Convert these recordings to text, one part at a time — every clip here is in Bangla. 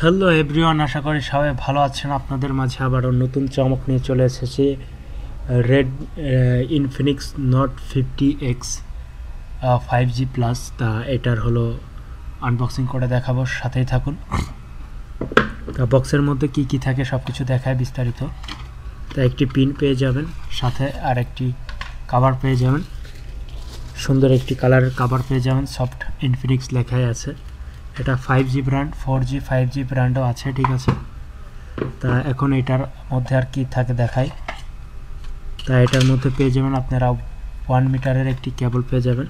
হ্যালো এভরিওয়ান, আশা করি সবাই ভালো আছেন। আপনাদের মাঝে আবারও নতুন চমক নিয়ে চলে এসেছি। Red Infinix note 50X 5G plus. তা এটার হলো আনবক্সিং করে দেখাবো, সাথেই থাকুন। তা বক্সের মধ্যে কি কি থাকে সব কিছু দেখায় বিস্তারিত। তা একটি পিন পেয়ে যাবেন, সাথে আর একটি কাভার পেয়ে যাবেন, সুন্দর একটি কালারের কাভার পেয়ে যাবেন, সফট ইনফিনিক্স লেখাই আছে। এটা 5G ব্র্যান্ড, 4G 5G ব্র্যান্ডও আছে, ঠিক আছে। তা এখন এটার মধ্যে আর কি থাকে দেখাই। তা এটার মধ্যে পেয়ে যাবেন আপনারা 1 মিটারের একটি কেবল পেয়ে যাবেন,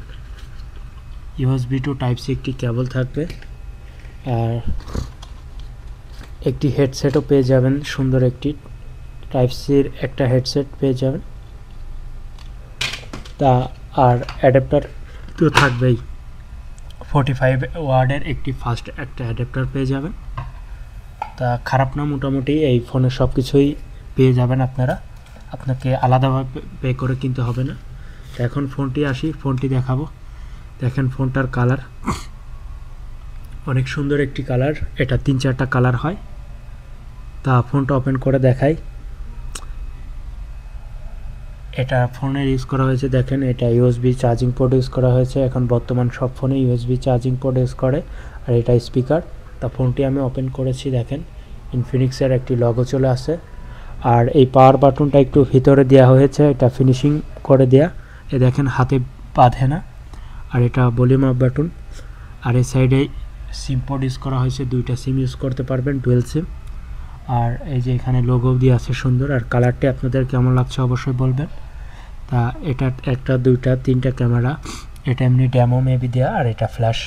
USB টু টাইপ সি একটি কেবল থাকবে, আর একটি হেডসেটও পেয়ে যাবেন, সুন্দর একটি টাইপ সির একটা হেডসেট পেয়ে যাবেন। তা আর অ্যাডাপ্টার তো থাকবেই, 45 ওয়ার্ডের একটি ফাস্ট একটা অ্যাডাপ্টার পেয়ে যাবেন। তা খারাপ না, মোটামুটি এই ফোনে সব কিছুই পেয়ে যাবেন আপনারা, আপনাকে আলাদাভাবে পে করে কিনতে হবে না। তো এখন ফোনটি দেখাবো। দেখেন ফোনটার কালার অনেক সুন্দর একটি কালার, এটা 3-4টা কালার হয়। তা ফোনটা ওপেন করে দেখাই। এটা ফোনের ইউজ করা হয়েছে, দেখেন এটা ইউএসবি চার্জিং পোর্ট ইউজ করা হয়েছে। এখন বর্তমান সব ফোনে ইউএসবি চার্জিং পোর্ট ইউজ করে, আর এটা স্পিকার। তা ফোনটি আমি ওপেন করেছি, দেখেন ইনফিনিক্সের একটি লগো চলে আসে। আর এই পাওয়ার বাটনটা একটু ভিতরে দেওয়া হয়েছে, এটা ফিনিশিং করে দেয়া, এ দেখেন হাতে বাঁধে না। আর এটা ভলিউম আপ বাটন। আর এই সাইডে সিম পোর্ট ইউজ করা হয়েছে, 2টা সিম ইউজ করতে পারবেন, ডুয়েল সিম। আর এই যে এখানে লোগো দিয়ে আছে সুন্দর। আর কালারটি আপনাদের কেমন লাগছে অবশ্যই বলবেন। তা এটা 1টা 2টা 3টা ক্যামেরা, এটা এমনি ডেমো মেবি দেয়া, আর এটা ফ্ল্যাশ।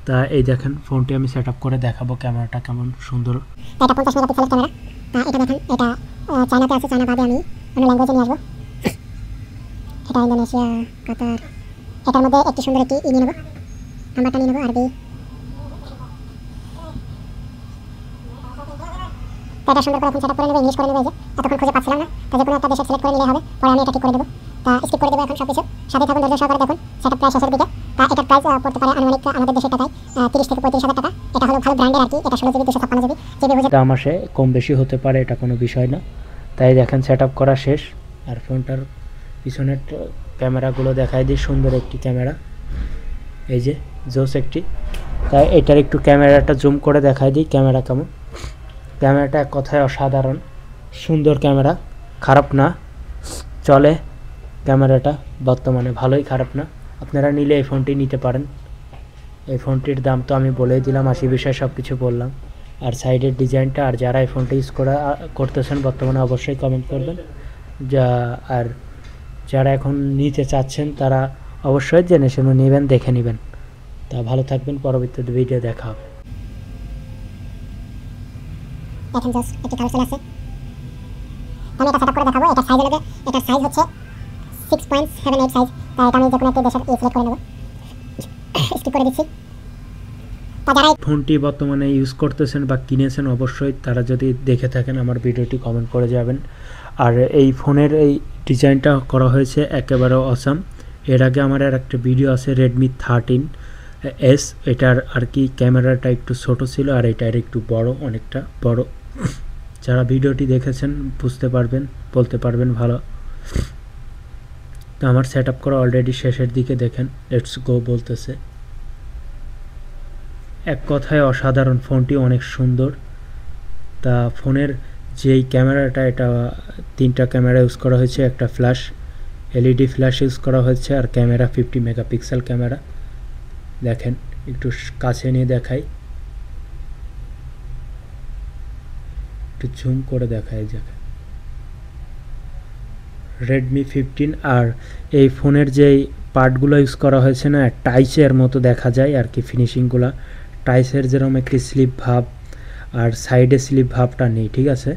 তা এই দেখেন ফোনটি আমি সেট আপ করে দেখাবো, ক্যামেরাটা কেমন সুন্দর। এটা 50 মেগাপিক্সেলের ক্যামেরা। এটা দেখেন, এটা চায়নাতে আছে, চায়না বাদে আমি অন্য ল্যাঙ্গুয়েজে নিয়ে আসবো। এটা ইন্দোনেশিয়া, কাতার। এটার মধ্যে একটি সুন্দর একটি নিয়ে নেবো, নাম্বারটা নিয়ে নেবো আরবি। এটা সুন্দর করে এখন সেট আপ করে নেবো, ইংলিশ করে নেবো। এই যে এতক্ষণ খুঁজে পাচ্ছিলাম না, তো যে কোনো একটা দেশে সিলেক্ট করে নিলে হবে, পরে আমি এটা ঠিক করে দেবো। তা স্কিপ করে দেবো এখন সবকিছু, সাথে থাকুন ধৈর্য সহকারে দেখুন। সেটা প্রায় শেষের দিকে। তা এটার প্রাইস পড়তে পারে আনুমানিক আমাদের দেশের টাকায় 30 থেকে 35,000 টাকা। এটা হলো ভালো ব্র্যান্ডের আর কি। এটা 16 জিবি 256 জিবি জিবি। দাম আসে কম বেশি হতে পারে, এটা কোনো বিষয় না। তাই দেখেন সেট আপ করা শেষ। আর ফোনটার পিছনের ক্যামেরাগুলো দেখাই দিই, সুন্দর একটি ক্যামেরা, এই যে জোস একটি। তাই এটার একটু ক্যামেরাটা জুম করে দেখাই দিই ক্যামেরা কেমন। ক্যামেরাটা এক কথায় অসাধারণ, সুন্দর ক্যামেরা, খারাপ না, চলে ক্যামেরাটা বর্তমানে, ভালোই, খারাপ না। আপনারা নিলে এই ফোনটি নিতে পারেন। এই ফোনটির দাম তো আমি বলেই দিলাম, 80 বিষয়ে সব কিছু বললাম। আর সাইডের ডিজাইনটা, আর যারা এই ফোনটা ইউজ করতেছেন বর্তমানে অবশ্যই কমেন্ট করবেন। আর যারা এখন নিতে চাচ্ছেন তারা অবশ্যই জেনে শুনে নেবেন, দেখে নেবেন। তা ভালো থাকবেন, পরবর্তী ভিডিও দেখা হবে। দেখেন জাস্ট একটি কালার চলে আসছে। আমি এটা সেটআপ করে দেখাবো। এটা সাইজ হলো, এটার সাইজ হচ্ছে 6.78 সাইজ। তাই এটা আমি যে কোনো একটা দেশের সিলেক্ট করে নেব, স্কিপ করে দিচ্ছি। তা যারা ফোনটি বর্তমানে ইউজ করতেছেন বা কিনেছেন অবশ্যই তারা যদি দেখে থাকেন আমার ভিডিওটি কমেন্ট করে যাবেন। আর এই ফোনের এই ডিজাইনটা করা হয়েছে একেবারে অসাম। এর আগে আমার আর একটা ভিডিও আছে রেডমি 13S, এটার আর কি ক্যামেরাটা একটু ছোট ছিল, আর এটার একটু বড়, অনেকটা বড়। যারা ভিডিওটি দেখেছেন বুঝতে পারবেন, বলতে পারবেন ভালো। তো আমার সেট আপ করা অলরেডি শেষের দিকে, দেখেন লেটস গো বলতেছে। এক কথায় অসাধারণ, ফোনটি অনেক সুন্দর। তা ফোনের যেই ক্যামেরাটা, এটা 3টা ক্যামেরা ইউজ করা হয়েছে, একটা ফ্ল্যাশ এলইডি ফ্ল্যাশ ইউজ করা হয়েছে, আর ক্যামেরা 50 মেগাপিক্সেল ক্যামেরা। দেখেন একটু কাছে নিয়ে দেখাই, একটু জুম করে দেখাই। দেখেন রেডমি 15। আর এই ফোনের যেই পার্টগুলো ইউজ করা হয়েছে না, টাইসের মতো দেখা যায় আর কি, ফিনিশিংগুলো টাইসের যেরকম একটি স্লিপ ভাব, আর সাইডে স্লিপ ভাবটা নেই, ঠিক আছে,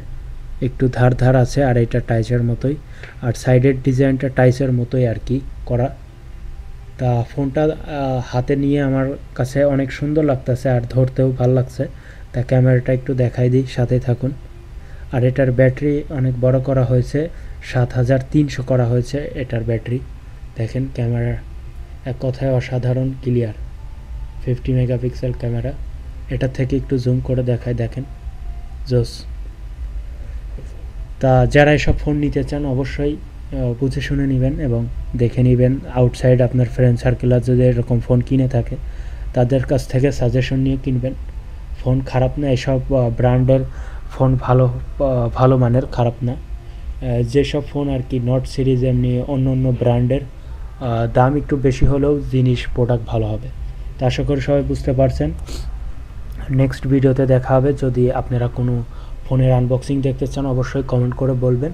একটু ধার ধার আছে, আর এটা টাইসের মতোই। আর সাইডের ডিজাইনটা টাইসের মতোই আর কি করা। তা ফোনটা হাতে নিয়ে আমার কাছে অনেক সুন্দর লাগতেছে, আর ধরতেও ভালো লাগছে। তা ক্যামেরাটা একটু দেখাই দিই, সাথে থাকুন। আর এটার ব্যাটারি অনেক বড় করা হয়েছে, 7300 করা হয়েছে এটার ব্যাটারি। দেখেন ক্যামেরা এক কথায় অসাধারণ ক্লিয়ার, 50 মেগাপিক্সেল ক্যামেরা। এটা থেকে একটু জুম করে দেখায়, দেখেন জোস। তা যারা এসব ফোন নিতে চান অবশ্যই বুঝে শুনে নেবেন এবং দেখে নেবেন। আউটসাইড আপনার ফ্রেন্ড সার্কেল যদি এরকম ফোন কিনে থাকে তাদের কাছ থেকে সাজেশন নিয়ে কিনবেন। ফোন খারাপ না, এসব ব্র্যান্ডের ফোন ভালো মানের, খারাপ না। যেসব ফোন আর কি নট সিরিজ এমনি অন্য অন্য ব্র্যান্ডের দাম একটু বেশি হলেও জিনিস প্রোডাক্ট ভালো হবে। তা আশা করি সবাই বুঝতে পারছেন। নেক্সট ভিডিওতে দেখা হবে। যদি আপনারা কোনো ফোনের আনবক্সিং দেখতে চান অবশ্যই কমেন্ট করে বলবেন,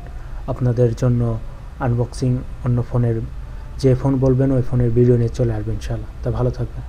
আপনাদের জন্য আনবক্সিং অন্য ফোনের যে ফোন বলবেন ওই ফোনের ভিডিও নিয়ে চলে আসবেন ইনশাআল্লাহ। তা ভালো থাকবেন।